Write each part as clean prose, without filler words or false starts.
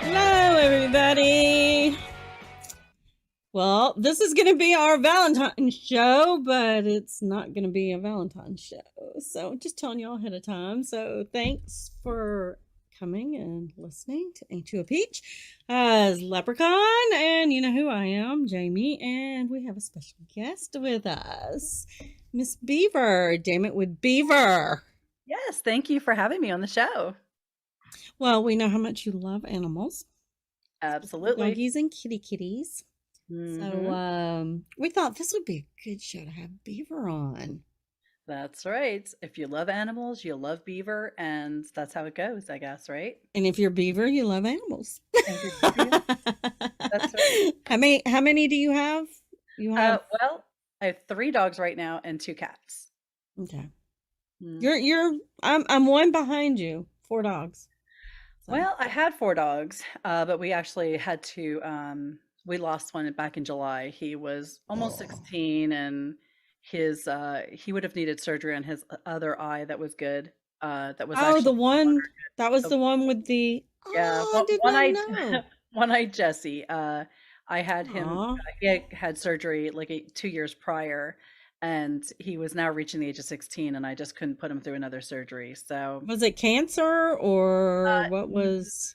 Hello, everybody. Well, this is going to be our Valentine's show, but it's not going to be a Valentine's show. So, just telling y'all ahead of time. So, thanks for coming and listening to Ain't You a Peach as Leprechaun. And you know who I am, Jamie. And we have a special guest with us, Miss Beaver. Damn it with Beaver. Yes, thank you for having me on the show. Well, we know how much you love animals. Absolutely. Doggies and kitties. So we thought this would be a good show to have Beaver on. That's right. If you love animals, you'll love Beaver, and that's how it goes, I guess, right? And if you're Beaver, you love animals. That's right. How many do you have? Well, I have 3 dogs right now and 2 cats. Okay. I'm one behind you. 4 dogs. So. Well, I had 4 dogs, but we actually had to we lost one back in July. He was almost 16, and he would have needed surgery on his other eye that was good. That was the one that was the one with the one-eyed Jesse. I had him. He had surgery like 2 years prior, and he was now reaching the age of 16, and I just couldn't put him through another surgery. So was it cancer or what was?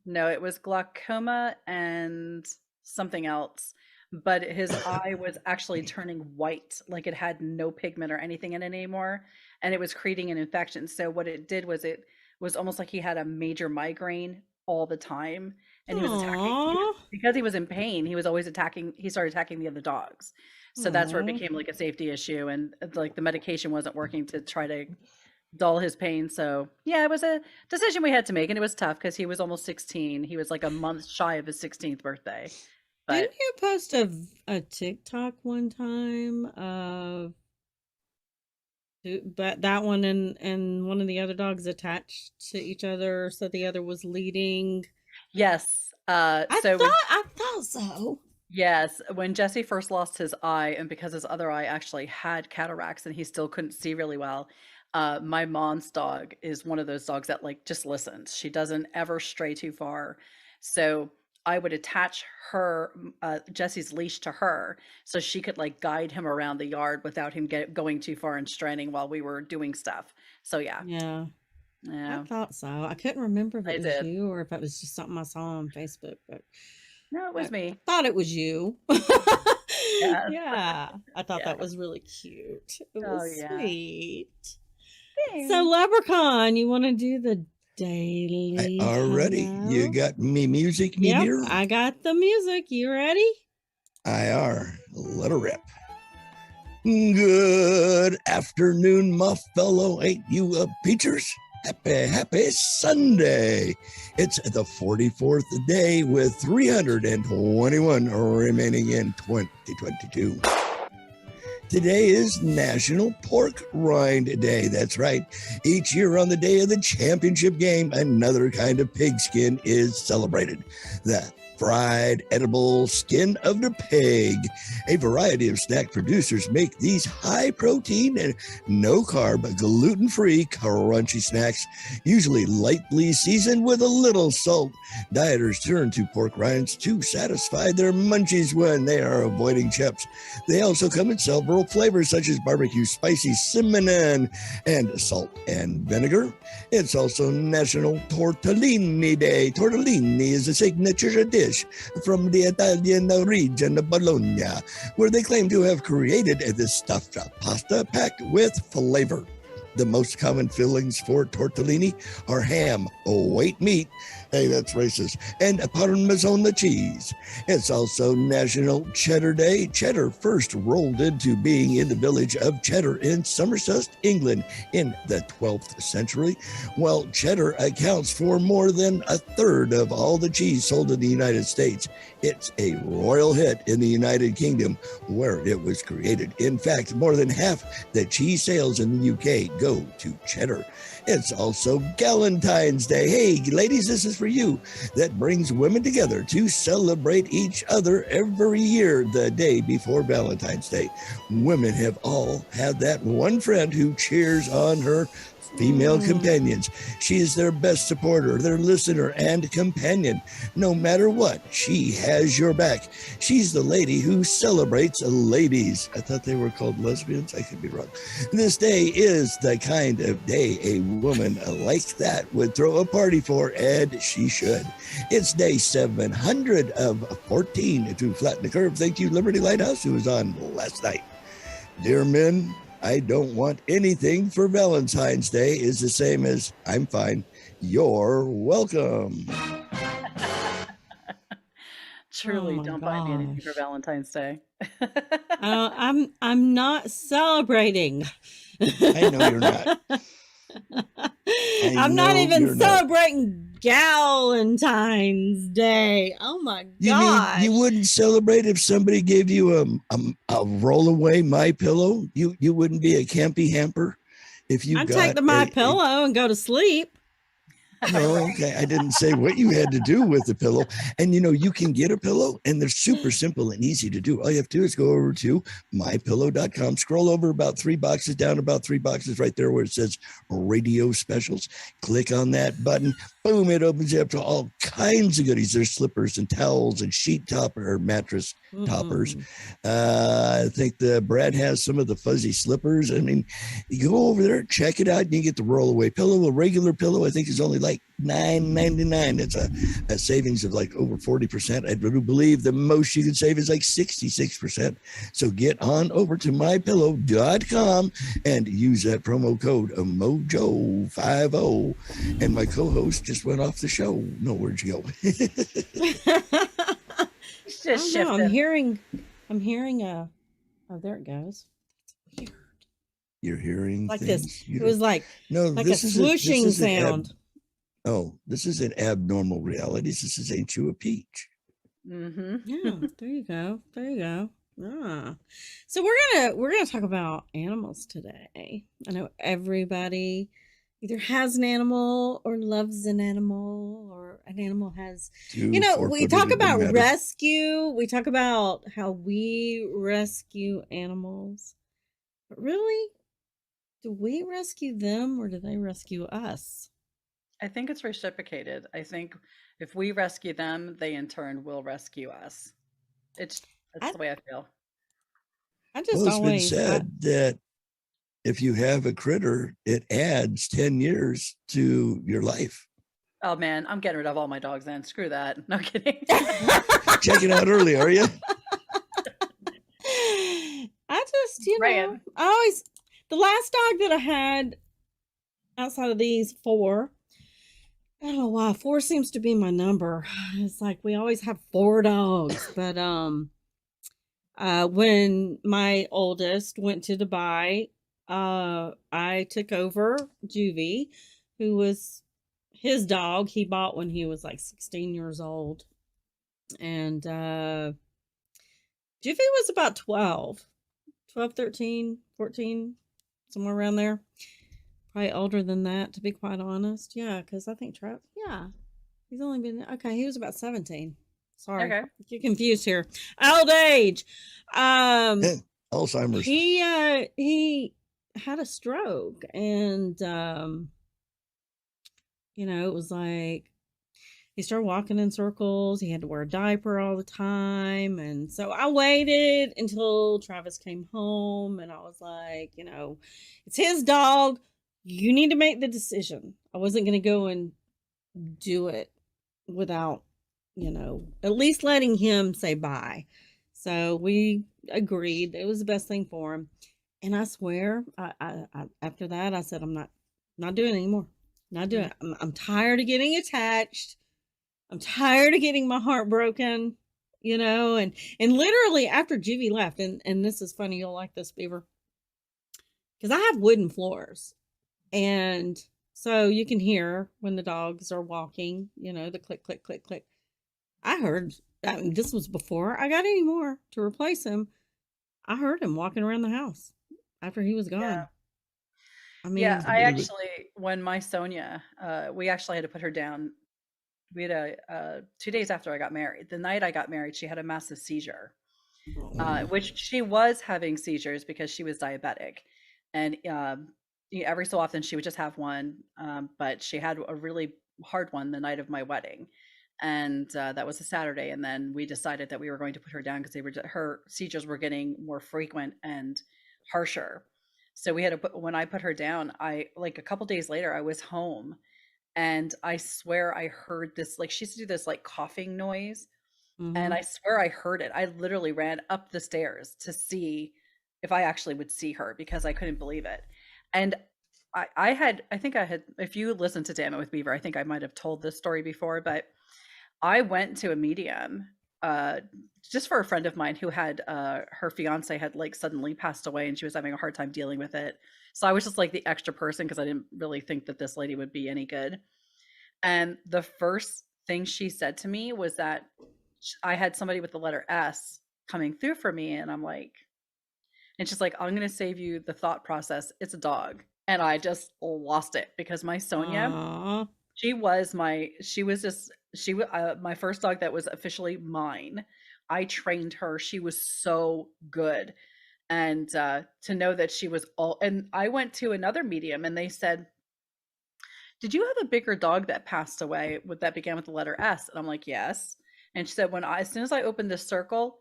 No, it was glaucoma and something else, but his eye was actually turning white, like it had no pigment or anything in it anymore, and it was creating an infection. So what it did was it was almost like he had a major migraine all the time, and he was attacking because he was in pain. He was always he started attacking the other dogs. So that's where it became like a safety issue, and like the medication wasn't working to try to dull his pain. So yeah, it was a decision we had to make, and it was tough because he was almost 16. He was like a month shy of his 16th birthday. But didn't you post a TikTok one time of that one and one of the other dogs attached to each other so the other was leading? Yes. I thought so. Yes, when Jesse first lost his eye, and because his other eye actually had cataracts and he still couldn't see really well, my mom's dog is one of those dogs that like just listens. She doesn't ever stray too far. So I would attach Jesse's leash to her so she could like guide him around the yard without him going too far and straining while we were doing stuff. So yeah, Yeah, I yeah, thought so. I couldn't remember if it I was did. you or if it was just something I saw on Facebook, but No, it I was me. thought it was you. Yes. Yeah, I thought Yeah. that was really cute. It Oh was yeah. sweet. So, Thanks. Leprechaun, you want to do the daily Already, you hello? got me music me Yep, dear? I got the music. You ready? I are. Let her rip. Good afternoon, my fellow. Ain't you a peachers? Happy Sunday. It's the 44th day with 321 remaining in 2022. Today is National Pork Rind Day. That's right. Each year on the day of the championship game, another kind of pigskin is celebrated. The fried edible skin of the pig. A variety of snack producers make these high protein and no carb, gluten free, crunchy snacks, usually lightly seasoned with a little salt. Dieters turn to pork rinds to satisfy their munchies when they are avoiding chips. They also come in several flavors such as barbecue, spicy, cinnamon, and salt and vinegar. It's also National Tortellini Day. Tortellini is a signature dish from the Italian region of Bologna, where they claim to have created this stuffed pasta packed with flavor. The most common fillings for tortellini are ham, white meat, hey, that's racist, and Parmesan cheese. It's also National Cheddar Day. Cheddar first rolled into being in the village of Cheddar in Somerset, England in the 12th century. While cheddar accounts for more than a third of all the cheese sold in the United States, it's a royal hit in the United Kingdom where it was created. In fact, more than half the cheese sales in the UK go to cheddar. It's also Galentine's Day. Hey, ladies, this is for you. That brings women together to celebrate each other every year, the day before Valentine's Day. Women have all had that one friend who cheers on her female companions. She is their best supporter, their listener, and companion. No matter what, she has your back. She's the lady who celebrates ladies. I thought they were called lesbians. I could be wrong. This day is the kind of day a woman like that would throw a party for, and she should. It's day 700 of 14 to Flatten the Curve. Thank you, Liberty Lighthouse, who was on last night. Dear men, I don't want anything for Valentine's Day is the same as I'm fine. You're welcome. Truly, my don't buy me anything for gosh. Valentine's Day. I'm not celebrating. I know you're not. I'm not know even you're not. celebrating Galentine's Day. Oh my You mean gosh. you wouldn't celebrate if somebody gave you a roll-away My Pillow? You wouldn't be a campy hamper if you I'd got take the My Pillow and go to sleep. No, okay. I didn't say what you had to do with the pillow. And you can get a pillow and they're super simple and easy to do. All you have to do is go over to mypillow.com, scroll over about 3 boxes down, about 3 boxes right there where it says radio specials. Click on that button. Boom, it opens you up to all kinds of goodies. There's slippers and towels and sheet topper or mattress toppers. I think Brad has some of the fuzzy slippers. I mean, you go over there, check it out, and you get the rollaway pillow. A regular pillow, I think, is only like $9.99. It's a savings of like over 40%. I do believe the most you can save is like 66%. So get on over to mypillow.com and use that promo code MOJO50. And my co-host just went off the show. No, where'd you go? Just no, I'm shifting. hearing oh, there it goes. It's weird. You're hearing Like things. this. It was like this a is swooshing sound. this is an abnormal reality. This is Ain't You a Peach? Mm-hmm. Yeah, there you go. There you go. Ah. So we're gonna talk about animals today. I know everybody either has an animal or loves an animal or an animal has, Two we four-footed, talk it doesn't about matter. rescue. We talk about how we rescue animals. But really, do we rescue them or do they rescue us? I think it's reciprocated. I think if we rescue them, they in turn will rescue us. That's I, the way I feel. I Well, just it's been always, said that if you have a critter, it adds 10 years to your life. Oh man, I'm getting rid of all my dogs then. Screw that. No kidding. Checking out early, are you? I just, Ryan. I always, the last dog that I had outside of these four, I don't know why, four seems to be my number. It's like we always have four dogs. But when my oldest went to Dubai, I took over Juvie, who was his dog he bought when he was like 16 years old. And Juvie was about 12, 13, 14, somewhere around there. Probably older than that, to be quite honest. Yeah, because I think he's only been, okay, he was about 17. Sorry, Okay. get confused here. Old age. Alzheimer's. He had a stroke, and it was like he started walking in circles. He had to wear a diaper all the time, and so I waited until Travis came home, and I was like, it's his dog. You need to make the decision. I wasn't going to go and do it without, at least letting him say bye. So we agreed it was the best thing for him. And I swear, I after that, I said, I'm not doing it anymore. Not doing it. I'm tired of getting attached. I'm tired of getting my heart broken, and literally after Juvie left, and this is funny, you'll like this, Beaver, because I have wooden floors. And so you can hear when the dogs are walking, the click, click, click, click. I heard, this was before I got any more to replace him. I heard him walking around the house after he was gone. Yeah. I mean, Yeah, I actually, when my Sonia, we actually had to put her down. We had 2 days after I got married. The night I got married, she had a massive seizure, which she was having seizures because she was diabetic. And every so often she would just have one, but she had a really hard one the night of my wedding, and that was a Saturday. And then we decided that we were going to put her down because her seizures were getting more frequent and harsher. So we had to when I put her down, a couple days later, I was home, and I swear I heard this, like she used to do this like coughing noise, and I swear I heard it. I literally ran up the stairs to see if I actually would see her because I couldn't believe it. And I think I had, if you listened to Damn It with Beaver, I think I might have told this story before, but I went to a medium just for a friend of mine who had her fiance had like suddenly passed away, and she was having a hard time dealing with it. So I was just like the extra person because I didn't really think that this lady would be any good. And the first thing she said to me was that I had somebody with the letter S coming through for me, and I'm like, and she's like, I'm going to save you the thought process. It's a dog. And I just lost it because my Sonia, she was my first dog that was officially mine. I trained her. She was so good. And to know that she was and I went to another medium and they said, did you have a bigger dog that passed away that began with the letter S? And I'm like, yes. And she said, as soon as I opened this circle,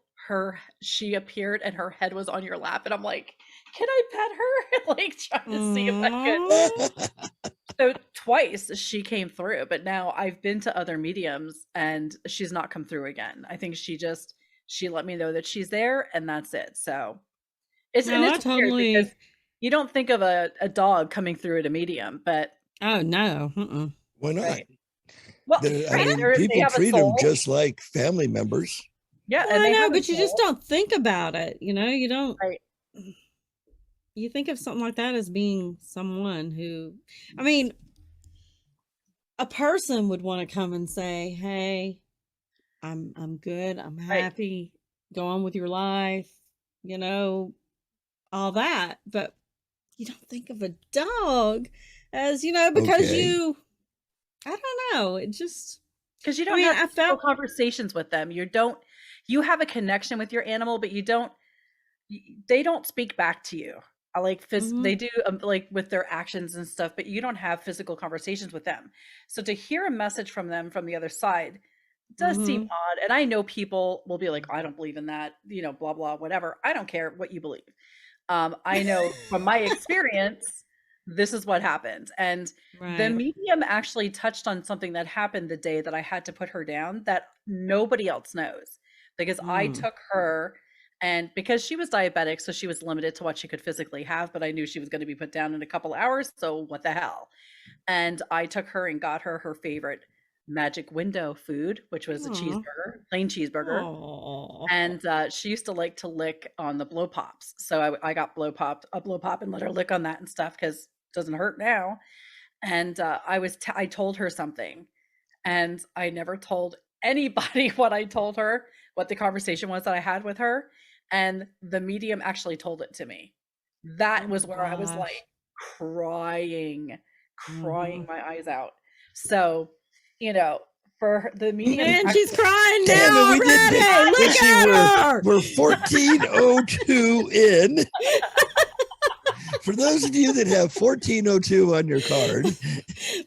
she appeared and her head was on your lap. And I'm like, can I pet her? Like trying to see if I could. So twice she came through, but now I've been to other mediums and she's not come through again. I think she let me know that she's there and that's it. So it's totally weird because you don't think of a dog coming through at a medium, but oh no. Why not? Right. Well, people treat them just like family members. Yeah, well, I know, but you just don't think about it. You don't. Right. You think of something like that as being someone who, I mean, a person would want to come and say, "Hey, I'm good. I'm happy. Go on with your life." All that. But you don't think of a dog as, because I don't know. It just, because you I don't mean, have I physical felt conversations with them. You have a connection with your animal, but they don't speak back to you. I like Mhm. they do like with their actions and stuff, but you don't have physical conversations with them. So to hear a message from them from the other side does seem Mhm. odd. And I know people will be like, I don't believe in that, blah, blah, whatever. I don't care what you believe. I know from my experience, this is what happened. And the Right. medium actually touched on something that happened the day that I had to put her down that nobody else knows, because I Mm. took her, and because she was diabetic, so she was limited to what she could physically have, but I knew she was going to be put down in a couple hours. So what the hell? And I took her and got her favorite magic window food, which was a Aw. cheeseburger, plain cheeseburger. Aw. And she used to like to lick on the blow pops. So I got a blow pop and let her lick on that and stuff because it doesn't hurt now. And I told her something, and I never told anybody what I told her, what the conversation was that I had with her. And the medium actually told it to me. Oh That my was where I was gosh. like crying, crying Mhm. my eyes out. So, you know, for the medium Man, she's actually, crying Damn it, now we did already. let's Look see, at her. we're 1402 in. For those of you that have 1402 on your card,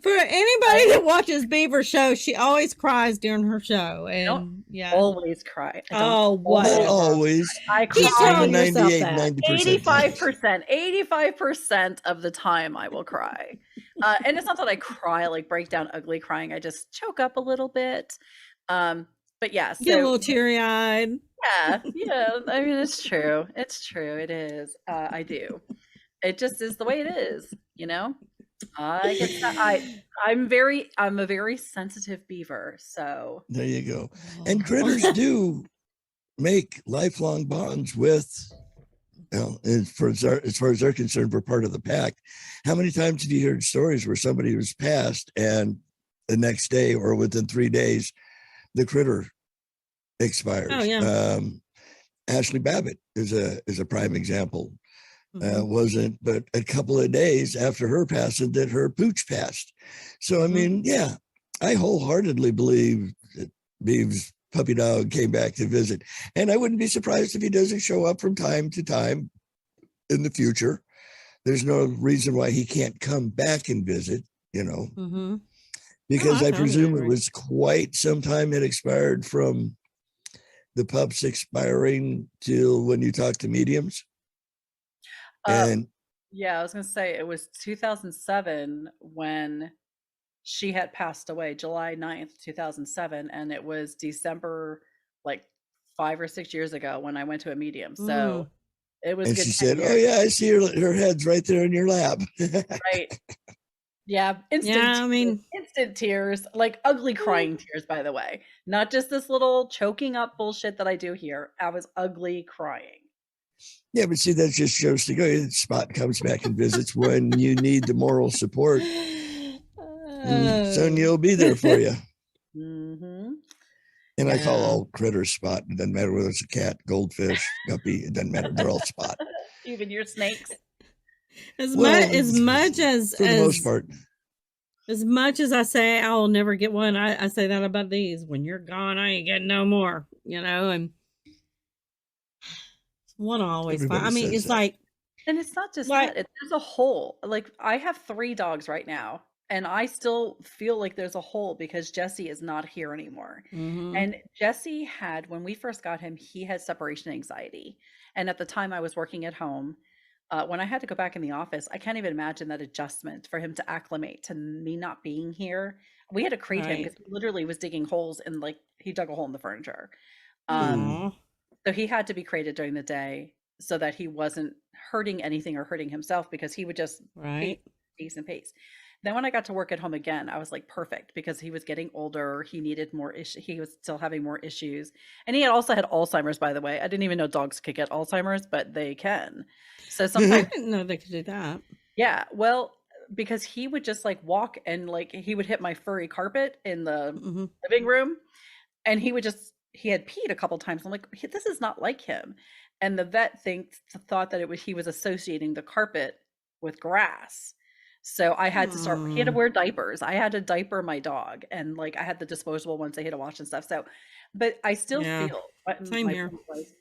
For anybody that watches Beaver show, she always cries during her show. I don't And yeah. always cry. I don't Oh, not whatever. always, I Keep just in cry the telling yourself 98, that. 90% times. 85% of the time I will cry. And it's not that I cry, like break down ugly crying. I just choke up a little bit. But yeah, Get a so little teary eyed. yeah, I mean, it's true. It's true. It is. I do. It just is the way it is, you know? I get that. I'm a very sensitive beaver. So There you go. And critters do make lifelong bonds with, as far as they're concerned, we're part of the pack. How many times have you heard stories where somebody was passed and the next day or within 3 days, the critter Oh, expires? yeah. Ashley Babbitt is a prime example. Mhm. Wasn't but a couple of days after her passing that her pooch passed. So I Mhm. mean, yeah, I wholeheartedly believe that Beeves puppy dog came back to visit, and I wouldn't be surprised if he doesn't show up from time to time in the future. There's no reason why he can't come back and visit, Mhm. Oh, because I I totally presume it agree. was quite some time it expired from the pups expiring till when you talk to mediums. uh And yeah, I was gonna say it was 2007 when she had passed away, July 9th, 2007, and it was December, like 5 or 6 years ago when I went to a medium. So Mm. it was a and she good 10 said, "Oh years, yeah, I see her head's right there in your lap." right? Yeah, Yeah, I mean, instant tears, like ugly crying tears, by the way. Not just this little choking up bullshit that I do here. I was ugly crying. Yeah, but see, that just shows to go. Spot comes back and visits when you need the moral support, and Sonia will be there for you. Mm-hmm. And I call yeah. all critters Spot. It doesn't matter whether it's a cat, goldfish, guppy. It doesn't matter. They're all Spot. Even your snakes. As much Well, as much for the most part. as much as I say I will never get one, I say that about these. When you're gone, I ain't getting no more. And one I always find. I Everybody mean, says it's that. And it's not just like that, there's a hole. Like, I have 3 dogs right now, and I still feel like there's a hole because Jesse is not here anymore. mhm. And Jesse had, when we first got him, he had separation anxiety. And at the time I was working at home, when I had to go back in the office, I can't even imagine that adjustment for him to acclimate to me not being here. We had to crate him Right. because he literally was digging holes in, like, he dug a hole in the furniture. Um, Ooh. Aw. so he had to be crated during the day so that he wasn't hurting anything or hurting himself, because he would just pace, Right. pace, and pace. Then when I got to work at home again, I was like perfect because he was getting older. He needed more issues. He was still having more issues. And he had also had Alzheimer's, by the way. I didn't even know dogs could get Alzheimer's, but they can. So I sometimes, didn't know they could do that. yeah, well, because he would just like walk and like he would hit my furry carpet in the Mhm. living room, and he had peed a couple times. I'm like, this is not like him. And the vet thought that he was associating the carpet with grass. So I had to start, he had to Hmm. wear diapers. I had to diaper my dog, and like I had the disposable ones I had to wash and stuff. So, but I still Yeah. feel, what Same my here. point was,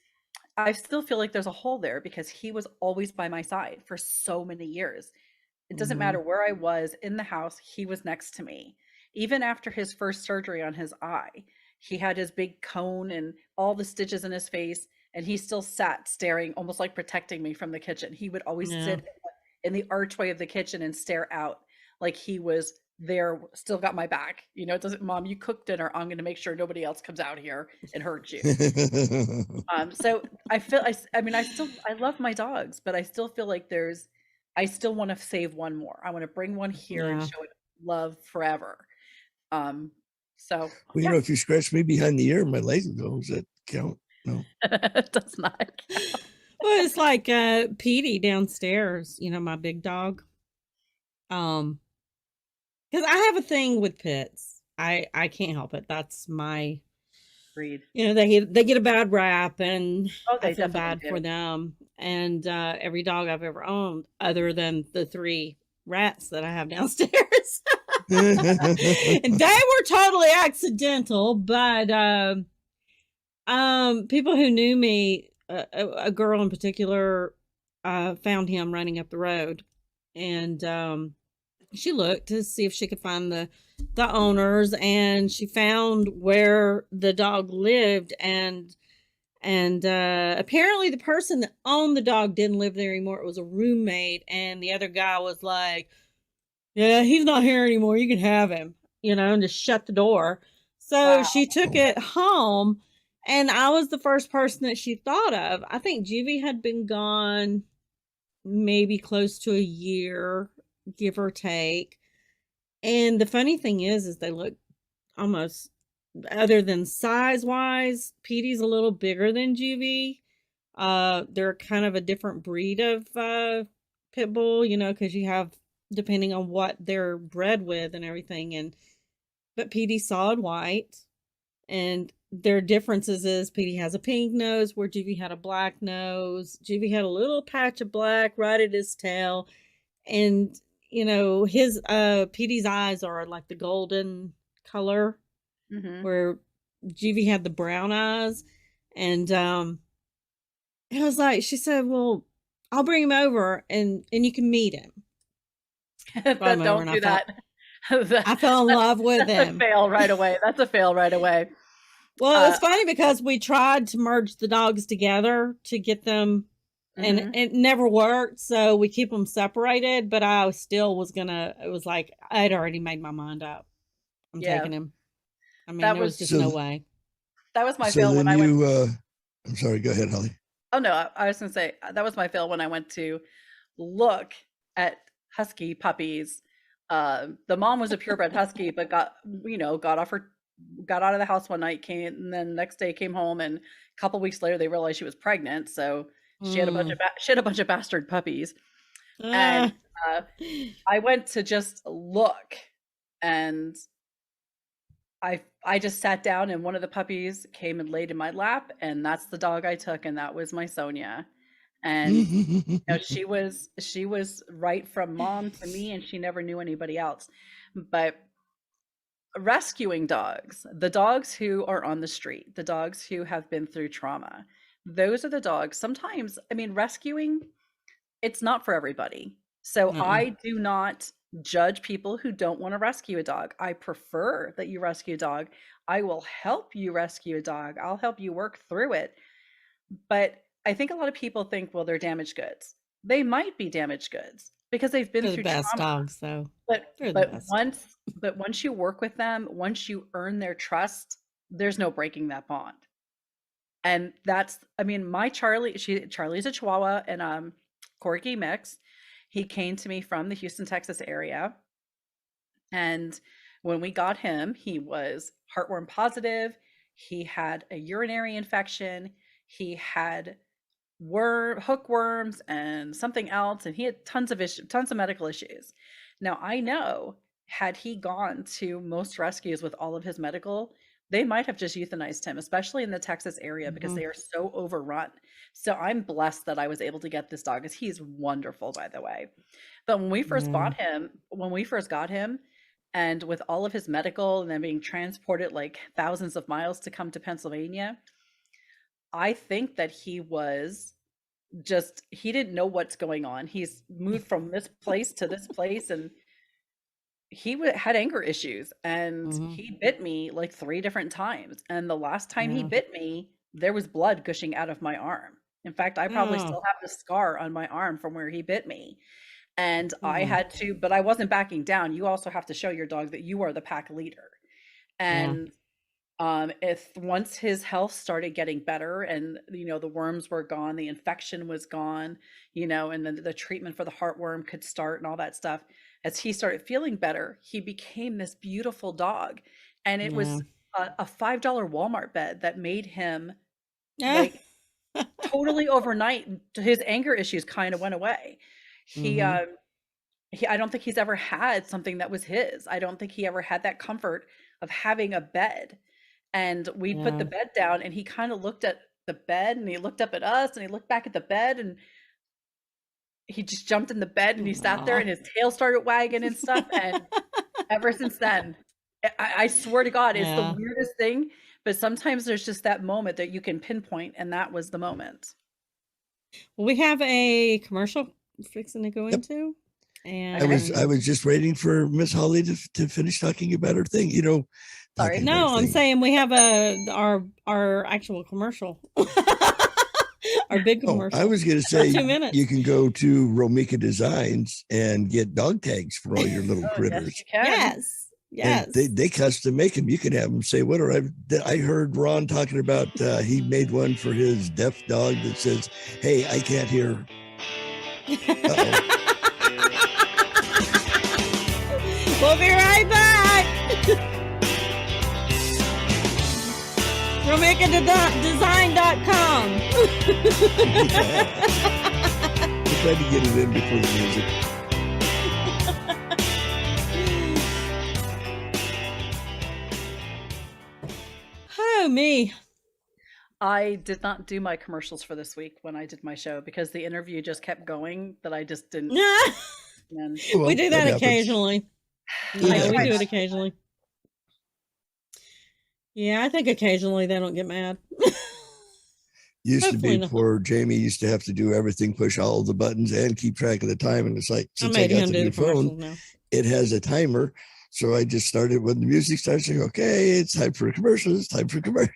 I still feel like there's a hole there because he was always by my side for so many years. It doesn't Hmm. matter where I was in the house, he was next to me. Even after his first surgery on his eye, he had his big cone and all the stitches in his face, and he still sat staring, almost like protecting me from the kitchen. He would always Yeah. sit in the archway of the kitchen and stare out like he was there, still got my back. You know, it doesn't, Mom, you cook dinner. I'm going to make sure nobody else comes out here and hurts you. So I feel, I mean, I love my dogs, but I still feel like I still want to save one more. I want to bring one here and Yeah. show it love forever. Um, so Well, yeah, if you scratch me behind the ear, my leg goes. That count? No. it does not count. Well, it's like Petey downstairs, my big dog. Because I have a thing with pets. I can't help it. That's my, Breed. they get a bad rap, and Oh, I they feel definitely bad do. for them. And every dog I've ever owned, other than the 3 rats that I have downstairs, and they were totally accidental. But people who knew me, a girl in particular, found him running up the road, and she looked to see if she could find the owners, and she found where the dog lived, and apparently the person that owned the dog didn't live there anymore. It was a roommate, and the other guy was like, yeah, he's not here anymore, you can have him, and just shut the door. So Wow. she took it home, and I was the first person that she thought of. I think Juvie had been gone maybe close to a year, give or take. And the funny thing is they look almost, other than size wise, Petey's a little bigger than Juvie. They're kind of a different breed of pit bull, because you have, depending on what they're bred with and everything. But Petey's solid white, and their differences is Petey has a pink nose where Juvie had a black nose. Juvie had a little patch of black right at his tail, and his Petey's eyes are like the golden color, Hmm. where Juvie had the brown eyes. And it was like, she said, well, I'll bring him over, and you can meet him. Brought him over, Don't and do that. That- I fell in love with That's a him. fail right away. That's a fail right away. Well, it was funny because we tried to merge the dogs together to get them, and Mhm. it never worked. So we keep them separated, but I still was it was like, I'd already made my mind up. I'm Yeah, taking him. I mean, that there was was just So, no way. that was my so fail when then I went. I'm sorry. Go ahead, Holly. Oh no, I was gonna say that was my fail when I went to look at husky puppies. The mom was a purebred husky, but got out of the house one night, came, and then next day came home, and a couple weeks later they realized she was pregnant. So she had a bunch Mm. of she had a bunch of bastard puppies, and Ah. I went to just look, and I just sat down, and one of the puppies came and laid in my lap, and that's the dog I took, and that was my Sonia. And she was right from mom to me, and she never knew anybody else. But rescuing dogs, the dogs who are on the street, the dogs who have been through trauma, those are the dogs. Sometimes, I mean, rescuing, it's not for everybody. So Uh-uh. I do not judge people who don't want to rescue a dog. I prefer that you rescue a dog. I will help you rescue a dog. I'll help you work through it. But I think a lot of people think, well, they're damaged goods. They might be damaged goods because they've been They're the through best trauma. dogs, though. But They're the best. once you work with them, once you earn their trust, there's no breaking that bond. And that's, I mean, my Charlie's a Chihuahua and Corgi mix. He came to me from the Houston, Texas area. And when we got him, he was heartworm positive. He had a urinary infection. He had hookworms and something else, and he had tons of medical issues. Now I know, had he gone to most rescues with all of his medical, they might have just euthanized him, especially in the Texas area because Mhm. they are so overrun. So I'm blessed that I was able to get this dog, because he's wonderful, by the way. But when we first Yeah. when we first got him, and with all of his medical and then being transported like thousands of miles to come to Pennsylvania, I think that he didn't know what's going on. He's moved from this place to this place, and had anger issues, and Mhm. he bit me like 3 different times, and the last time he Yeah. bit me, there was blood gushing out of my arm. In fact, I probably Oh. still have the scar on my arm from where he bit me, and I Mhm. had to, but I wasn't backing down. You also have to show your dog that you are the pack leader. Yeah. And if once his health started getting better, and the worms were gone, the infection was gone, and then the treatment for the heartworm could start and all that stuff, as he started feeling better, he became this beautiful dog. And it Yeah. was a $5 Walmart bed that made him Ah. like totally overnight. His anger issues kind of went away. He Mhm. I don't think he's ever had something that was his. I don't think he ever had that comfort of having a bed. And we put the Yeah. bed down, and he kind of looked at the bed, and he looked up at us, and he looked back at the bed, and he just jumped in the bed, and he sat there, Aw. and his tail started wagging and stuff. And ever since then, I swear to God, it's the Yeah. weirdest thing. But sometimes there's just that moment that you can pinpoint, and that was the moment. Well, we have a commercial fixing to go Yep. into, and Okay. I was just waiting for Miss Holly to finish talking about her thing. Sorry. talking about no, her I'm thing. saying we have our actual commercial, our big Oh, commercial. I was going to for say 2 minutes. you can go to Romika Designs and get dog tags for all your little Oh, critters. yes, you can. Yes, yes. And they custom make them. You can have them say whatever. I heard Ron talking about he made one for his deaf dog that says, "Hey, I can't hear." We'll be right back. RomikaDesign.com. I tried to get it in before the music. Oh, me. I did not do my commercials for this week when I did my show, because the interview just kept going, that I just didn't. And Well, we do that happens. occasionally. It Yeah, we happens. do it occasionally. Yeah, I think occasionally they don't get mad. Used to Hopefully be not. before Jamie used to have to do everything, push all the buttons and keep track of the time. And it's like, I since I made got him the do new the commercials phone, now. it has a timer. So I just started when the music starts saying, okay, it's time for a commercial. It's time for a commercial.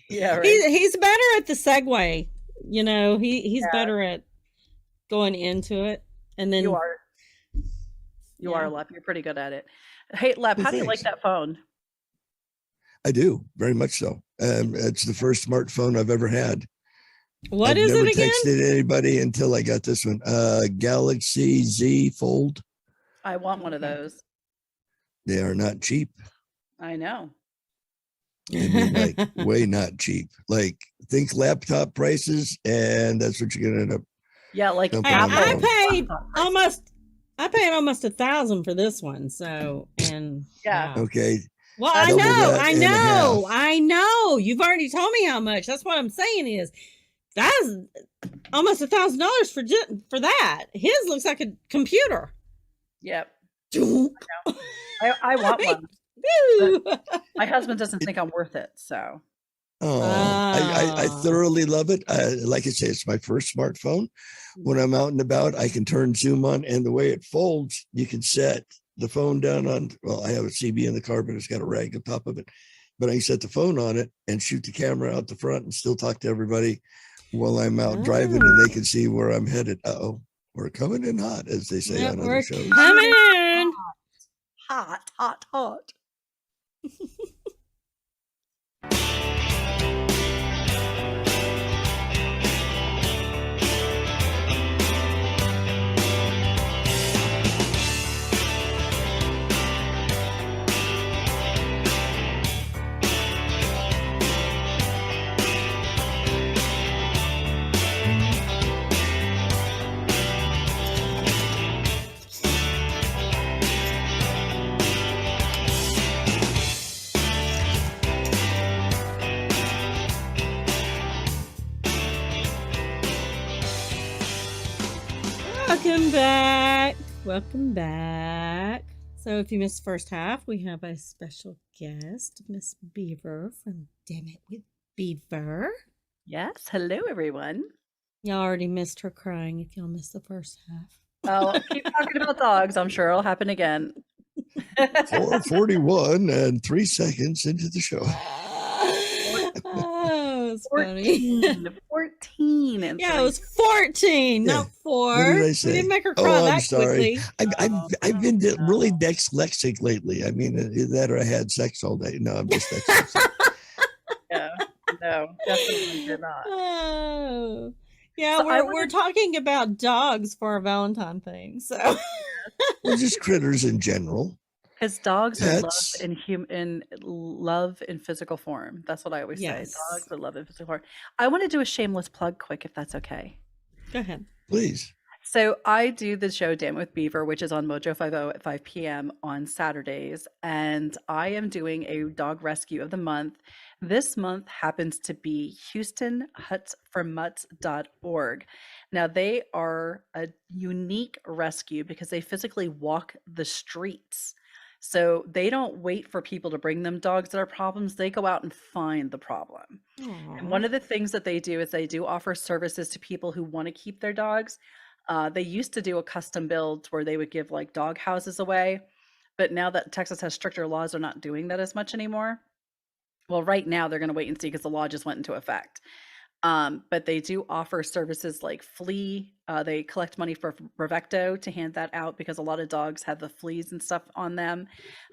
yeah, right. He's better at the segue. He's Yeah. better at going into it. And then You are, Yeah. Lep. You're pretty good at it. Hey, Lep, Well, how do you like thanks. that phone? I do very much so. It's the first smartphone I've ever had. What I've is never it again? texted anybody until I got this one. Galaxy Z Fold. I want one of Okay. those. They are not cheap. I know. I mean, like way not cheap. Like think laptop prices, and that's what you're gonna end up. Yeah, like Dumping Hey, on the Apple. phone. I paid almost $1,000 for this one. So, and Yeah. Okay. Well, Double that I know. You've already told me how much. That's what I'm saying is that's almost $1,000 for that. His looks like a computer. Yep. Woo. I want one. My husband doesn't think I'm worth it, so. Oh, I Ah. thoroughly love it. Like I say, it's my first smartphone. When I'm out and about, I can turn Zoom on, and the way it folds, you can set the phone down on. Well, I have a CB in the car, but it's got a rag on top of it. But I can set the phone on it and shoot the camera out the front and still talk to everybody while I'm out driving, and they can see where I'm headed. We're coming in hot, as they say Yep, on we're other shows. coming in. Hot, hot, hot. Welcome back. Welcome back. So if you missed the first half, we have a special guest, Miss Beaver from Damn It with Beaver. Yes. Hello, everyone. Y'all already missed her crying if y'all missed the first half. Oh, keep talking about dogs. I'm sure it'll happen again. 4:41 and 3 seconds into the show. Oh, it's funny. 14 and Yeah, it 3 was 14, Yeah. not 4. What did I We say? didn't make her Oh, cry I'm that sorry. quickly. I've been no. really dyslexic lately. I mean, that or I had sex all day. No, I'm just dyslexic. Yeah. No, definitely did not. Oh. Yeah, So I we're wanted- talking about dogs for our Valentine thing. So Well, just critters in general. Because dogs are love Pets. in love in physical form. That's what I always Yes. say. Dogs are love in physical form. I want to do a shameless plug quick, if that's okay. go ahead. Please. So I do the show Damn It with Beaver, which is on Mojo 50 at 5 p.m. on Saturdays, and I am doing a dog rescue of the month. This month happens to be HoustonHutsForMutts.org. Now they are a unique rescue because they physically walk the streets. So they don't wait for people to bring them dogs that are problems. They go out and find the problem. And one of the things that they do is they do offer services to people who want to keep their dogs. They used to do a custom build where they would give like dog houses away, but now that Texas has stricter laws, they're not doing that as much anymore. Well, right now they're going to wait and see because the law just went into effect. But they do offer services like flea. They collect money for Bravecto to hand that out because a lot of dogs have the fleas and stuff on them.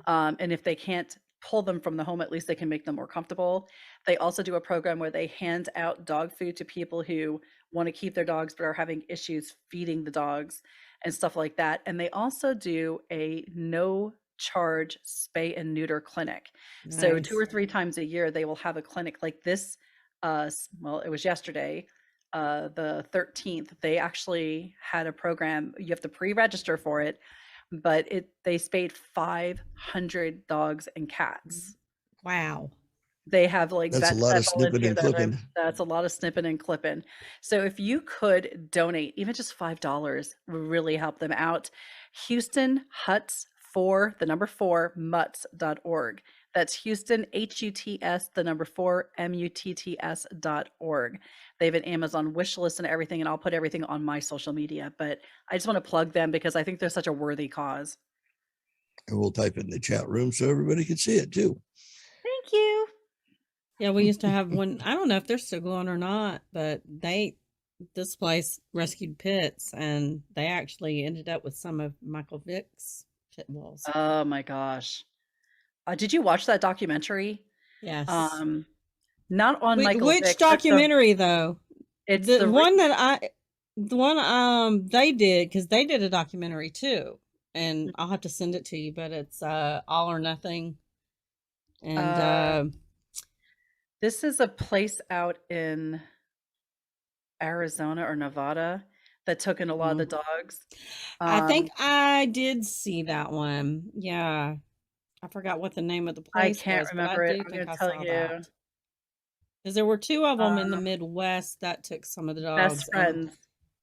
And if they can't pull them from the home, at least they can make them more comfortable. They also do a program where they hand out dog food to people who want to keep their dogs but are having issues feeding the dogs and stuff like that. And they also do a no charge spay and neuter clinic. So 2 or 3 times a year they will have a clinic like this. Well, it was yesterday, the 13th. They actually had a program. You have to pre-register for it, but they spayed 500 dogs and cats. Wow. They have like That's a lot of snipping and clipping. That's a lot of snipping and clipping. So if you could donate even just $5 would really help them out. Houston Huts for the number 4 mutts.org. That's Houston HUTS the number 4 MUTTS.org. They have an Amazon wish list and everything, and I'll put everything on my social media. But I just want to plug them because I think they're such a worthy cause. And we'll type it in the chat room so everybody can see it too. Thank you. Yeah, we used to have one. I don't know if they're still going or not, but this place rescued pits, and they actually ended up with some of Michael Vick's pit bulls. Oh my gosh. Did you watch that documentary? Yes. Not on Michael Which Vick, but documentary though? it's The one they did, because they did a documentary too, and I'll have to send it to you. But it's All or Nothing, and this is a place out in Arizona or Nevada that took in a lot of the dogs. I think I did see that one. Yeah. I forgot what the name of the place I can't was, remember it. but I'm I do gonna think I tell saw you. that. Because there were 2 of them in the Midwest that took some of the dogs. Best Friends.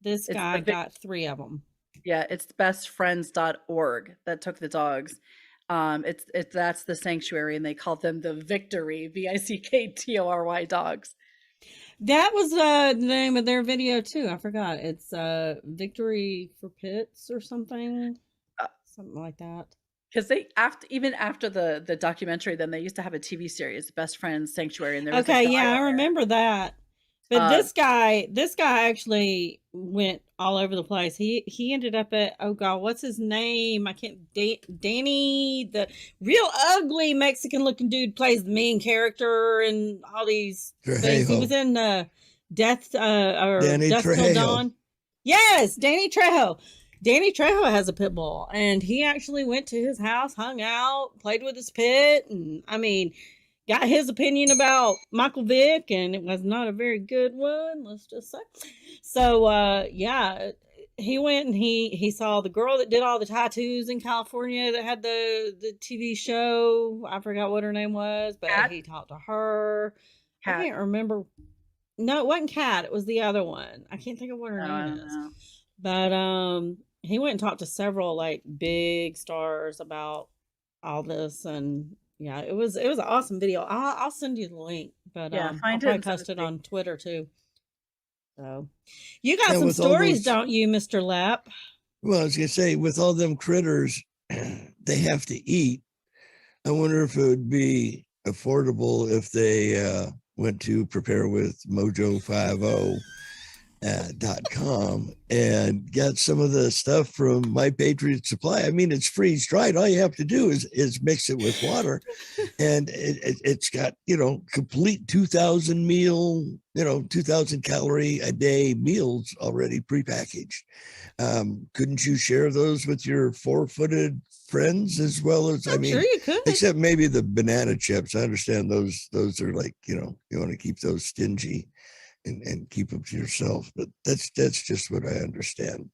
This It's guy the big- got 3 of them. Yeah, it's bestfriends.org that took the dogs. That's the sanctuary, and they called them the Victory, VICKTORY dogs. That was the name of their video too. I forgot. It's Victory for Pits or something. Something like that. Because they even after the documentary, then they used to have a TV series, Best Friends Sanctuary, and there was Okay, yeah, I remember that. But this guy actually went all over the place. He ended up at, oh God, what's his name? I can't. Danny, the real ugly Mexican looking dude, plays the main character and all these things. He was in Death or Danny Dusk Till Trejo. Dawn. Yes, Danny Trejo. Danny Trejo has a pit bull, and he actually went to his house, hung out, played with his pit, and I mean, got his opinion about Michael Vick, and it was not a very good one, let's just say. So, yeah, he went and he saw the girl that did all the tattoos in California that had the TV show. I forgot what her name was, but Kat? he talked to her. Kat. I can't remember. No, it wasn't Kat. It was the other one. I can't think of what her I name don't is. know. But he went and talked to several like big stars about all this, and yeah, it was an awesome video. I'll send you the link, but Yeah, I'll find it probably and send it post it to me. on Twitter too. So you got And some with all stories, those, don't you, Mr. Lapp? well, I was gonna say, with all them critters, they have to eat. I wonder if it would be affordable if they went to preparewithmojo50.com and got some of the stuff from My Patriot Supply. I mean, it's freeze dried. All you have to do is mix it with water, and it's got, complete 2,000 meal, 2,000 calorie a day meals already prepackaged. Couldn't you share those with your 4-footed friends as well as, I I'm sure mean, you could. except maybe the banana chips? I understand those are like, you want to keep those stingy and keep them to yourself, but that's just what I understand.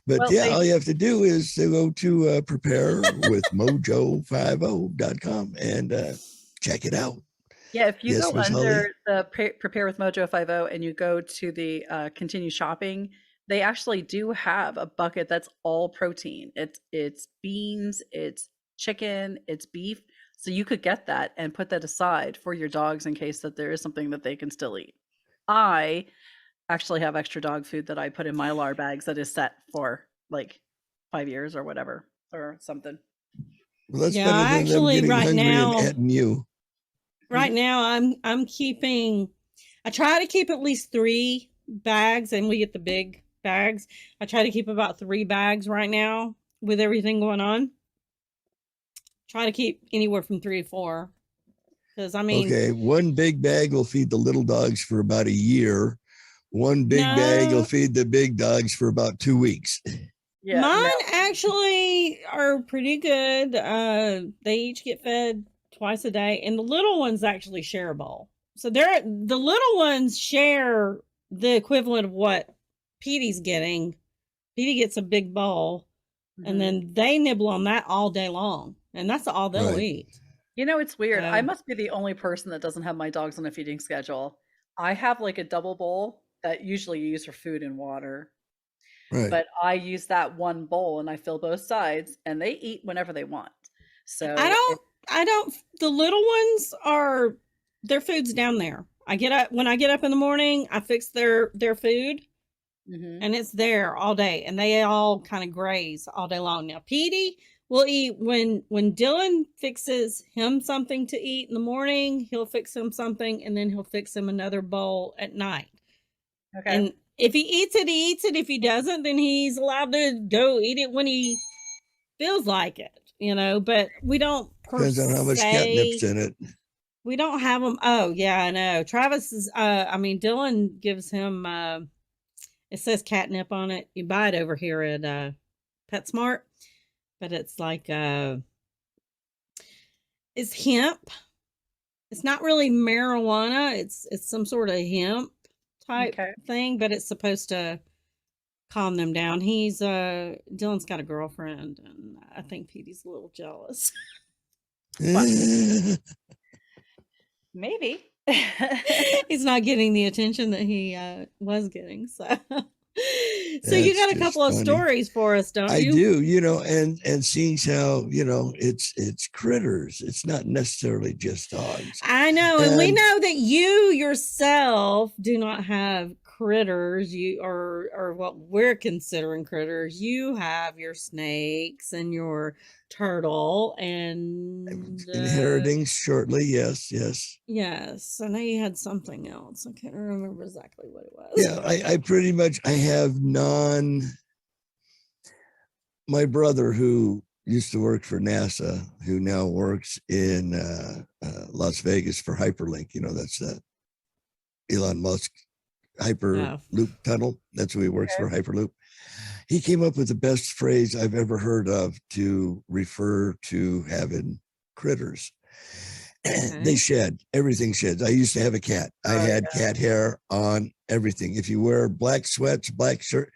But Well, yeah, they all you have to do is to go to preparewithmojo50.com and check it out. Yeah, if you Yes, go Miss Holly. under the Prepare with Mojo 50 and you go to the continue shopping, they actually do have a bucket that's all protein. It's beans, it's chicken, it's beef. So you could get that and put that aside for your dogs in case that there is something that they can still eat. I actually have extra dog food that I put in my Mylar bags that is set for like 5 years or whatever or something. Well, that's Yeah, better than them actually, getting right hungry and now, eating you. right now, I'm keeping. I try to keep at least 3 bags, and we get the big bags. I try to keep about 3 bags right now with everything going on. Try to keep anywhere from 3 to 4, because I mean, Okay, one big bag will feed the little dogs for about a year. One big bag will no, feed the big dogs for about 2 weeks. Yeah, no. mine actually are pretty good. They each get fed twice a day, and the little ones actually share a bowl. So the little ones share the equivalent of what Petey's getting. Petey gets a big bowl, and Mhm. then they nibble on that all day long, and that's all they'll Right. eat. You know, it's weird. I So must be the only person that doesn't have my dogs on a feeding schedule. I have like a double bowl that usually you use for food and water, Right. but I use that one bowl and I fill both sides and they eat whenever they want. So I don't. The little ones are their food's down there. I get up when I get up in the morning. I fix their food, Mhm. and it's there all day, and they all kind of graze all day long. Now, Petey will eat when Dylan fixes him something to eat in the morning. He'll fix him something, and then he'll fix him another bowl at night. Okay. And if he eats it, he eats it. If he doesn't, then he's allowed to go eat it when he feels like it. But we don't Depends on how much catnip's in it. we don't have them. Oh yeah, I know. Travis is. I mean, Dylan gives him. It says catnip on it. You buy it over here at PetSmart, but it's like it's hemp. It's not really marijuana. It's some sort of hemp type Okay. thing, but it's supposed to calm them down. Dylan's got a girlfriend, and I think Petey's a little jealous. Maybe. He's not getting the attention that he was getting. So you That's got a just couple of funny. stories for us, don't I you? do, and seeing how, it's critters. It's not necessarily just dogs. I know, and we And- know that you yourself do not have critters. You or what we're considering critters. You have your snakes and your turtle and Inheriting shortly, yes. yes. I know you had something else. I can't remember exactly what it was. Yeah, I pretty much, I have my brother who used to work for NASA, who now works in Las Vegas for Hyperlink. That's that Elon Musk Hyperloop tunnel. That's who he works for, Hyperloop. He came up with the best phrase I've ever heard of to refer to having critters. They shed. Everything sheds. I used to have a cat. I had cat hair on everything. If you wear black sweats, black shirt,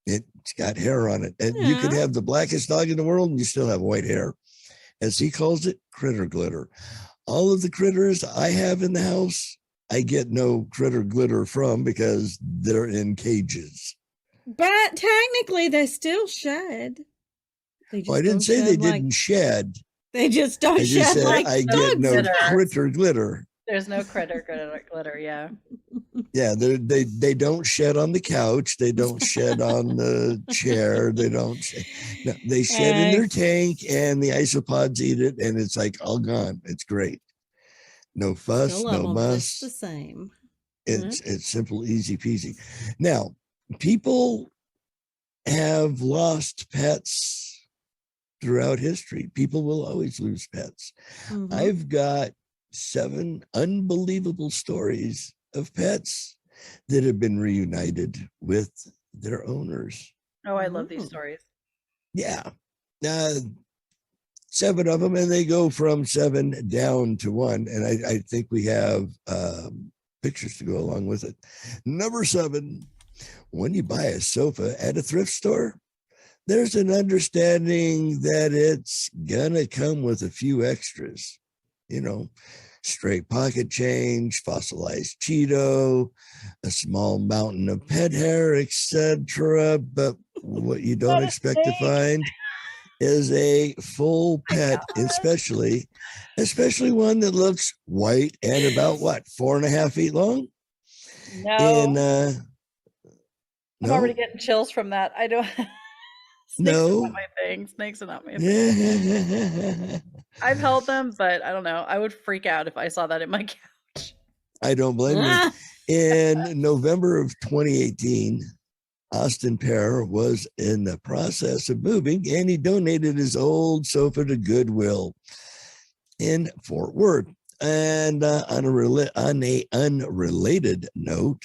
it's got hair on it. And you could have the blackest dog in the world and you still have white hair. As he calls it, critter glitter. All of the critters I have in the house, I get no critter glitter from because they're in cages. But technically, they still shed. They Well, I just didn't don't say they shed like didn't shed. they just don't I just shed said like I get dogs no and cats. critter glitter. There's no critter glitter. Yeah. Yeah, they don't shed on the couch. They don't shed on the chair. They don't. No, they shed in their tank, and the isopods eat it, and it's like all gone. It's great. No fuss, Still love no them just the muss. same. It's simple, easy peasy. Now, people have lost pets throughout history. People will always lose pets. Mhm. I've got 7 unbelievable stories of pets that have been reunited with their owners. Oh, I love these Ooh. stories. Yeah. 7 of them, and they go from 7 down to 1. And I think we have pictures to go along with it. Number 7, when you buy a sofa at a thrift store, there's an understanding that it's gonna come with a few extras, you know, straight pocket change, fossilized Cheeto, a small mountain of pet hair, etc. But what you don't Not a expect to snake. find is a full pet, especially one that looks white and about what, 4.5 feet long. No. In I'm already getting chills from that. I don't. Snakes are No. not my thing. Snakes are not my thing. I've held them, but I don't know. I would freak out if I saw that in my couch. I don't blame you. In November of 2018, Austin Pear was in the process of moving, and he donated his old sofa to Goodwill in Fort Worth. And on a unrelated note,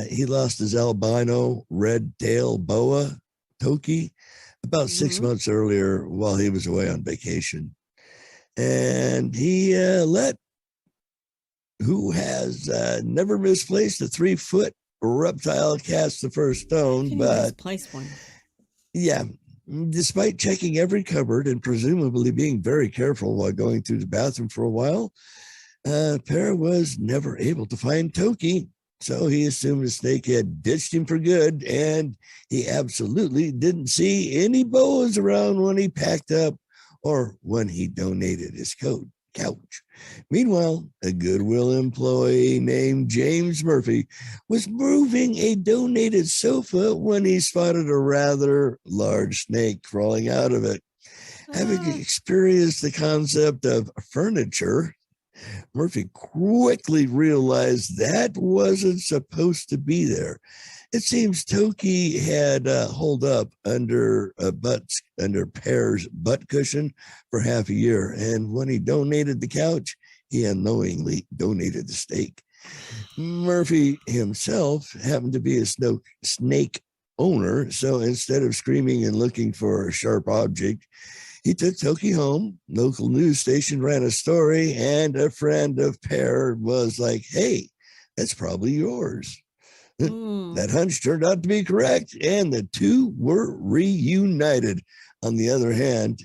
he lost his albino red-tail boa, Toki, about 6 months earlier while he was away on vacation. And he let who has never misplaced a 3-foot reptile cast the first stone, but misplace one. Yeah, despite checking every cupboard and presumably being very careful while going through the bathroom for a while, Pear was never able to find Toki. So he assumed the snake had ditched him for good, and he absolutely didn't see any boas around when he packed up or when he donated his couch. Meanwhile, a Goodwill employee named James Murphy was moving a donated sofa when he spotted a rather large snake crawling out of it. Having experienced the concept of furniture, Murphy quickly realized that wasn't supposed to be there. It seems Toki had holed up under Pear's butt cushion for half a year, and when he donated the couch, he unknowingly donated the steak. Murphy himself happened to be a snake owner, so instead of screaming and looking for a sharp object, he took Toki home. Local news station ran a story, and a friend of Pear was like, "Hey, that's probably yours." That hunch turned out to be correct, and the two were reunited. On the other hand,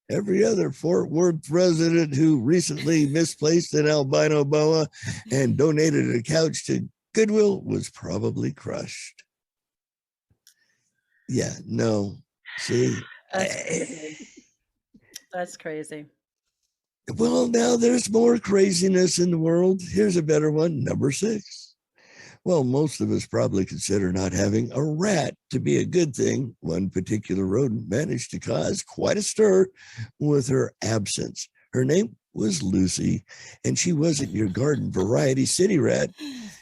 every other Fort Worth resident who recently misplaced an albino boa and donated a couch to Goodwill was probably crushed. Yeah, no. See, That's crazy. Well, now there's more craziness in the world. Here's a better one, number 6. Well, most of us probably consider not having a rat to be a good thing. One particular rodent managed to cause quite a stir with her absence. Her name was Lucy, and she wasn't your garden variety city rat.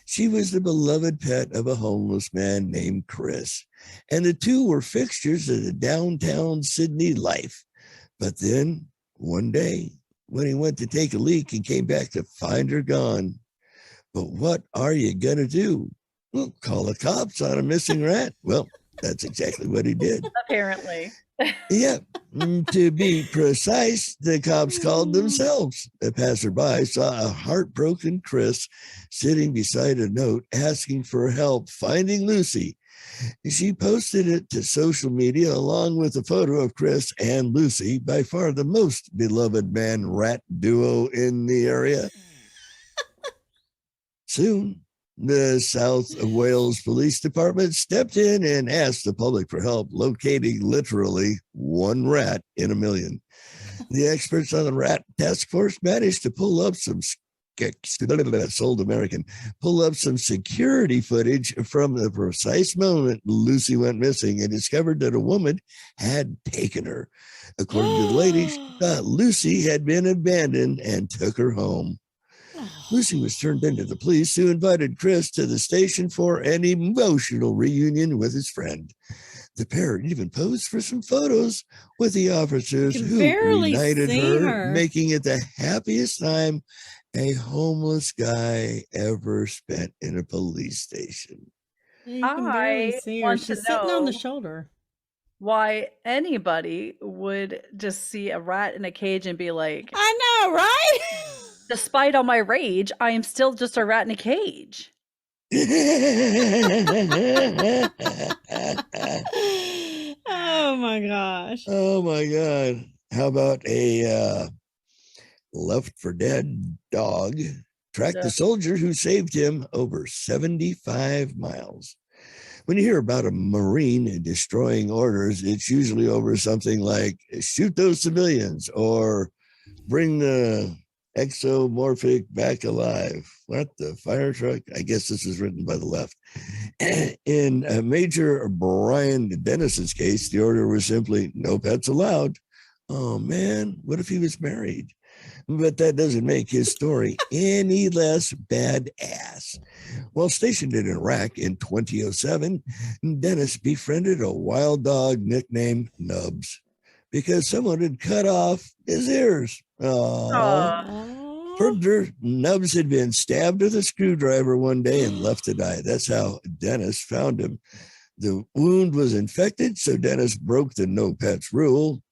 She was the beloved pet of a homeless man named Chris, and the two were fixtures of the downtown Sydney life. But then one day, when he went to take a leak and came back to find her gone. But what are you going to do? Well, call the cops on a missing rat. Well, that's exactly what he did. Apparently. Yeah. To be precise, the cops called themselves. A passerby saw a heartbroken Chris sitting beside a note asking for help finding Lucy. She posted it to social media along with a photo of Chris and Lucy, by far the most beloved man-rat duo in the area. Soon, The South Wales Police Department stepped in and asked the public for help locating literally one rat in a million. The experts on the rat task force managed to pull up some sold American, pull up some security footage from the precise moment Lucy went missing and discovered that a woman had taken her. According to the lady, she thought Lucy had been abandoned and took her home. Lucy was turned into the police, who invited Chris to the station for an emotional reunion with his friend. The pair even posed for some photos with the officers who reunited her, making it the happiest time a homeless guy ever spent in a police station. You can barely see her. She's sitting on the shoulder. Why anybody would just see a rat in a cage and be like, I know, right? Despite all my rage, I am still just a rat in a cage. Oh my gosh. Oh my God. How about a left for dead dog tracked the soldier who saved him over 75 miles? When you hear about a Marine destroying orders, it's usually over something like shoot those civilians or bring the exomorphic back alive. What, the fire truck? I guess this is written by the left. In Major Brian Dennis's case, the order was simply no pets allowed. Oh man, what if he was married? But that doesn't make his story any less badass. While stationed in Iraq in 2007, Dennis befriended a wild dog nicknamed Nubs because someone had cut off his ears. Further, Nubs had been stabbed with a screwdriver one day and left to die. That's how Dennis found him. The wound was infected, so Dennis broke the no pets rule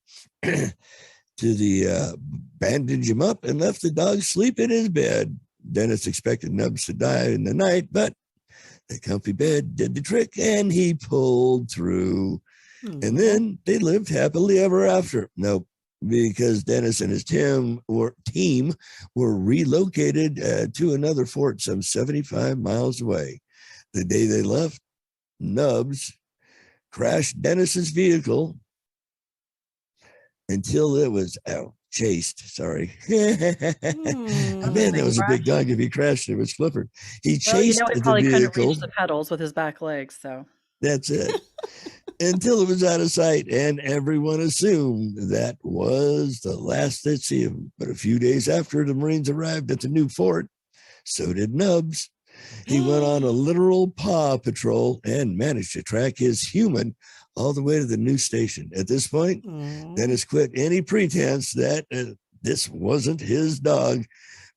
to bandage him up and left the dog sleep in his bed. Dennis expected Nubs to die in the night, but the comfy bed did the trick and he pulled through. And then they lived happily ever after. Nope, because Dennis and his team were relocated to another fort some 75 miles away. The day they left, Nubs crashed Dennis's vehicle until it was chased. Sorry. Man, that was a big dog. If he crashed, it was Clifford. He chased the probably vehicle. couldn't reach the pedals with his back legs, so. That's it. Until it was out of sight, and everyone assumed that was the last they'd see him. But a few days after the Marines arrived at the new fort, so did Nubs. He went on a literal paw patrol and managed to track his human all the way to the new station. At this point, Dennis quit any pretense that this wasn't his dog,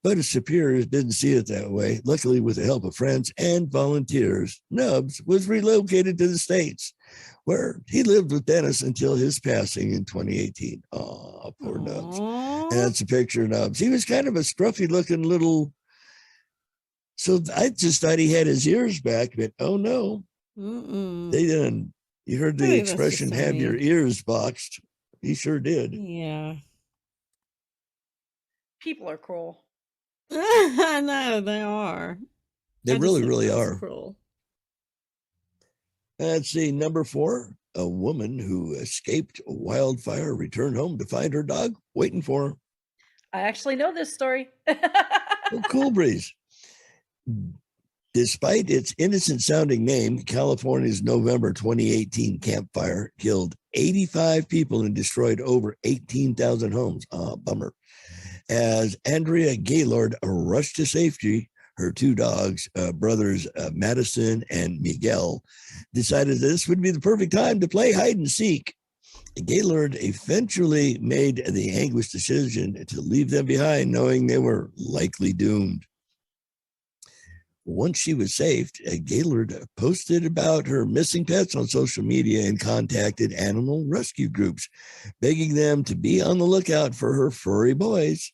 but his superiors didn't see it that way. Luckily, with the help of friends and volunteers, Nubs was relocated to the States, where he lived with Dennis until his passing in 2018. Oh, poor Nubs. And that's a picture of Nubs. He was kind of a scruffy looking little. So I just thought he had his ears back, but oh no, they didn't. You heard the expression, have your ears boxed. He sure did. Yeah. People are cruel. I know they are. They really are. Cruel. Let's see, number 4, a woman who escaped a wildfire returned home to find her dog waiting for her. I actually know this story. Oh, cool breeze. Despite its innocent sounding name, California's November 2018 Camp Fire killed 85 people and destroyed over 18,000 homes. Bummer. As Andrea Gaylord rushed to safety, her 2 dogs, brothers Madison and Miguel, decided this would be the perfect time to play hide and seek. Gaylord eventually made the anguished decision to leave them behind, knowing they were likely doomed. Once she was saved, Gaylord posted about her missing pets on social media and contacted animal rescue groups, begging them to be on the lookout for her furry boys.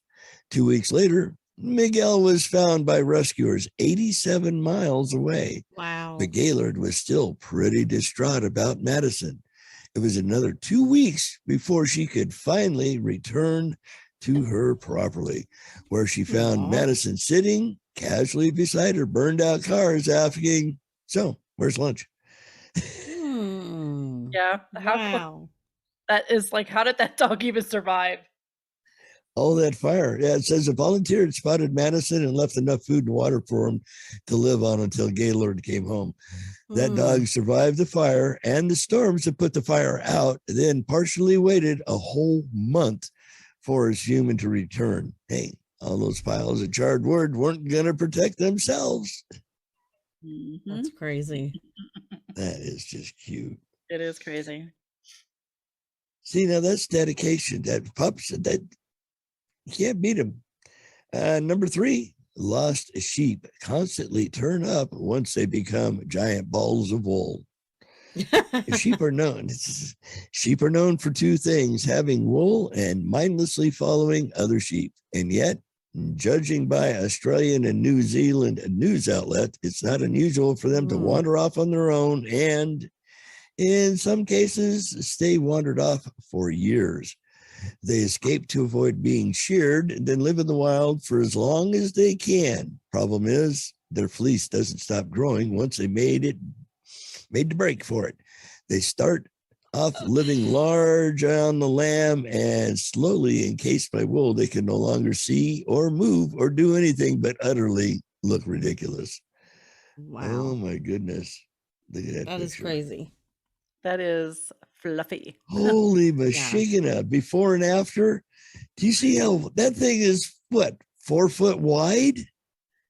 2 weeks later, Miguel was found by rescuers 87 miles away. Wow. But Gaylord was still pretty distraught about Madison. It was another 2 weeks before she could finally return to her property, where she found Madison sitting casually beside her burned out cars, asking, "So, where's lunch?" Yeah. Wow. That is like, how did that dog even survive? All that fire. Yeah, it says a volunteer had spotted Madison and left enough food and water for him to live on until Gaylord came home. That dog survived the fire and the storms that put the fire out, then partially waited a whole month for his human to return. Hey, all those piles of charred wood weren't going to protect themselves. That's crazy. That is just cute. It is crazy. See, now that's dedication. That pups, that you can't beat them. Number 3, lost sheep constantly turn up once they become giant balls of wool. Sheep are known for 2 things: having wool and mindlessly following other sheep. And yet, judging by Australian and New Zealand news outlet, it's not unusual for them to wander off on their own and, in some cases, stay wandered off for years. They escape to avoid being sheared and then live in the wild for as long as they can. Problem is, their fleece doesn't stop growing once they made the break for it. They start off living large on the lamb, and slowly, encased by wool, they can no longer see or move or do anything but utterly look ridiculous. Wow. Oh my goodness. Look at that. That is picture. crazy. That is fluffy. Holy mashigana. Before and after. Do you see how that thing is, what, 4 foot wide?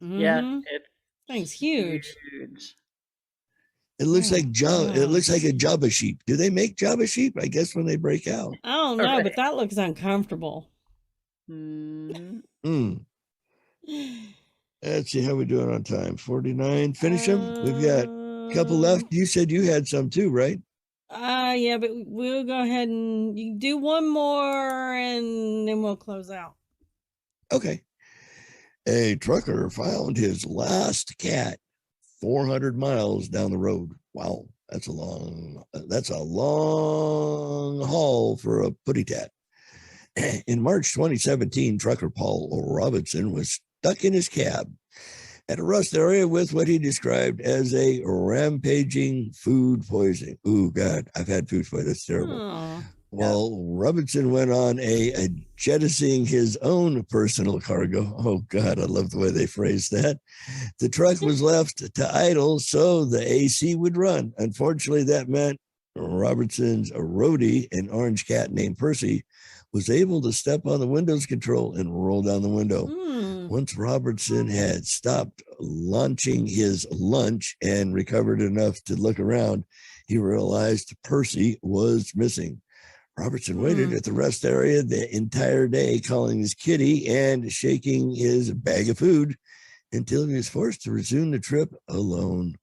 Yeah, it's Thing's huge. huge. It looks Oh, like it looks like a Java sheep. Do they make Java sheep? I guess when they break out. I don't know, Right. but that looks uncomfortable. Let's see how we doing on time. 49. Finish them. We've got a couple left. You said you had some too, right? Yeah, but we'll go ahead and you do one more and then we'll close out. Okay. A trucker found his last cat 400 miles down the road. Wow, that's a long haul for a putty tat. In March 2017, trucker Paul Robinson was stuck in his cab at a rust area with what he described as a rampaging food poisoning. Ooh, God, I've had food poisoning. That's terrible. Oh. Well, Robinson went on a jettisoning his own personal cargo. Oh, God, I love the way they phrased that. The truck was left to idle so the AC would run. Unfortunately, that meant Robertson's roadie, an orange cat named Percy, was able to step on the windows control and roll down the window. Once Robertson had stopped launching his lunch and recovered enough to look around, he realized Percy was missing. Robertson waited at the rest area the entire day, calling his kitty and shaking his bag of food until he was forced to resume the trip alone.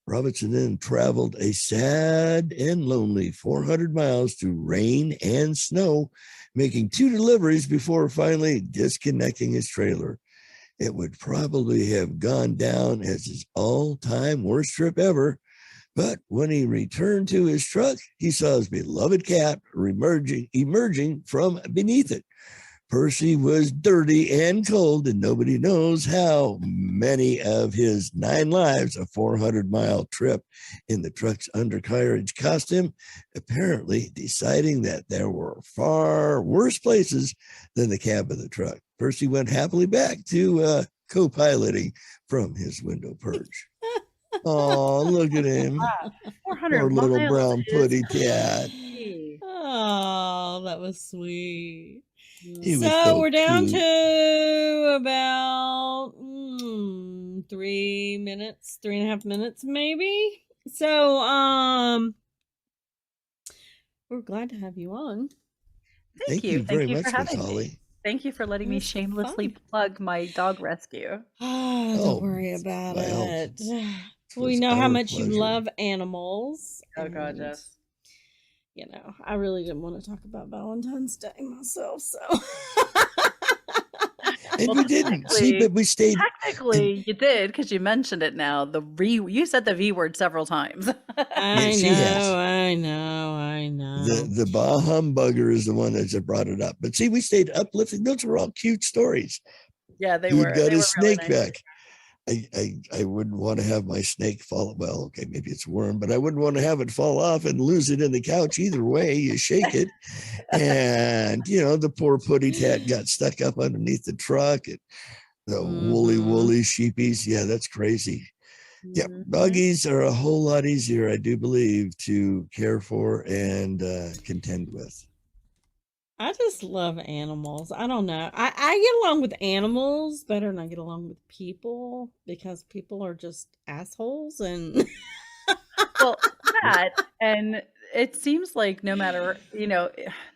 Robertson then traveled a sad and lonely 400 miles through rain and snow, making 2 deliveries before finally disconnecting his trailer. It would probably have gone down as his all-time worst trip ever. But when he returned to his truck, he saw his beloved cat emerging from beneath it. Percy was dirty and cold, and nobody knows how many of his 9 lives, a 400-mile trip in the truck's undercarriage, cost him, apparently deciding that there were far worse places than the cab of the truck. Percy went happily back to co-piloting from his window perch. Oh, look at him. 400 Poor little miles brown is putty cat. crazy. Oh, that was sweet. He was So we're down cute. to about 3 minutes, 3.5 minutes, maybe. So, we're glad to have you on. Thank you very much, for Miss having me. Holly. Thank you for letting me It was shamelessly fun. plug my dog rescue. Oh, Oh, don't worry about by all- it. It We was know how our much you pleasure. love animals. Oh God, and, yes. You know, I really didn't want to talk about Valentine's Day myself, so. And Well, you didn't. See, but we stayed. Technically, you did because you mentioned it now. You said the V word several times. I she has. know. The bah humbugger is the one that just brought it up. But see, we stayed uplifting. Those were all cute stories. Yeah, they Dude were. got They his were really snake nice. back. I wouldn't want to have my snake fall. Well, okay, maybe it's a worm, but I wouldn't want to have it fall off and lose it in the couch either way. You shake it, and the poor putty tat got stuck up underneath the truck. And the woolly sheepies. Yeah, that's crazy. Yeah, doggies are a whole lot easier, I do believe, to care for and contend with. I just love animals. I don't know. I get along with animals better than I get along with people because people are just assholes and Well, that, and it seems like no matter,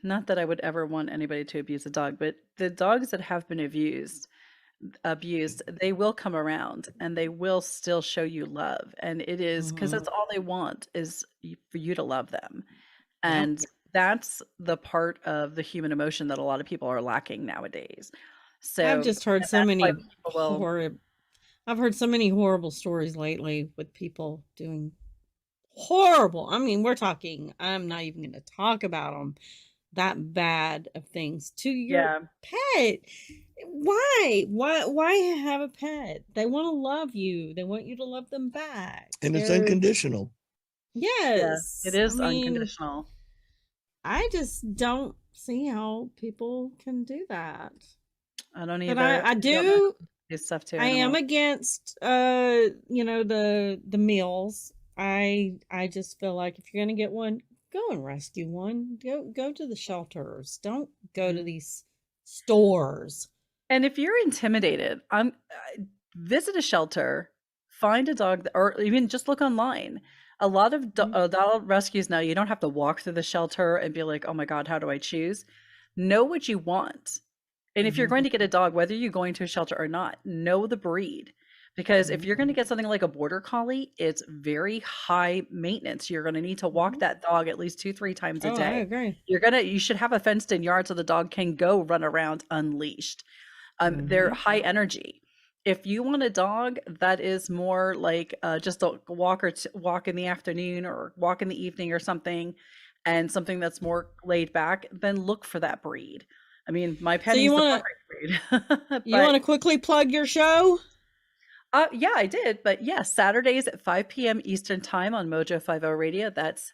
not that I would ever want anybody to abuse a dog, but the dogs that have been abused, they will come around and they will still show you love. And it is because that's all they want is for you to love them. And that's the part of the human emotion that a lot of people are lacking nowadays. So I've just heard so many well, I've heard so many horrible stories lately with people doing horrible. I mean, we're talking, I'm not even going to talk about them that bad of things to your pet. Why have a pet? They want to love you. They want you to love them back. And it's unconditional. Yes. It is unconditional. I just don't see how people can do that. I don't either. But I do stuff too. I am against the meals. I just feel like if you're gonna get one, go and rescue one. Go to the shelters. Don't go to these stores. And if you're intimidated, visit a shelter, find a dog, or even just look online. A lot of dog rescues now, you don't have to walk through the shelter and be like, oh my God, how do I choose? Know what you want. And if you're going to get a dog, whether you're going to a shelter or not, know the breed. Because if you're going to get something like a border collie, it's very high maintenance. You're going to need to walk that dog at least 2-3 times a day. I agree. You should have a fenced in yard so the dog can go run around unleashed. They're high energy. If you want a dog that is more like just a walk in the afternoon or walk in the evening or something, and something that's more laid back, then look for that breed. I mean, my Penny's the perfect breed. You want to quickly plug your show? Yeah, I did. But yes, Saturdays at 5 p.m. Eastern time on Mojo 50 Radio. That's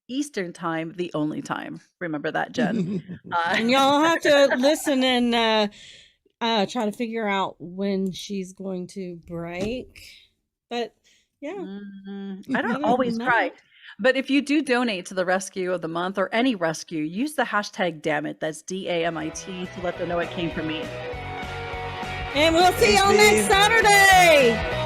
Eastern time, the only time. Remember that, Jen. And y'all have to listen and try to figure out when she's going to break. But yeah. I don't always cry. But if you do donate to the rescue of the month or any rescue, use the hashtag #DAMIT. That's DAMIT to let them know it came from me. And we'll see y'all next Saturday.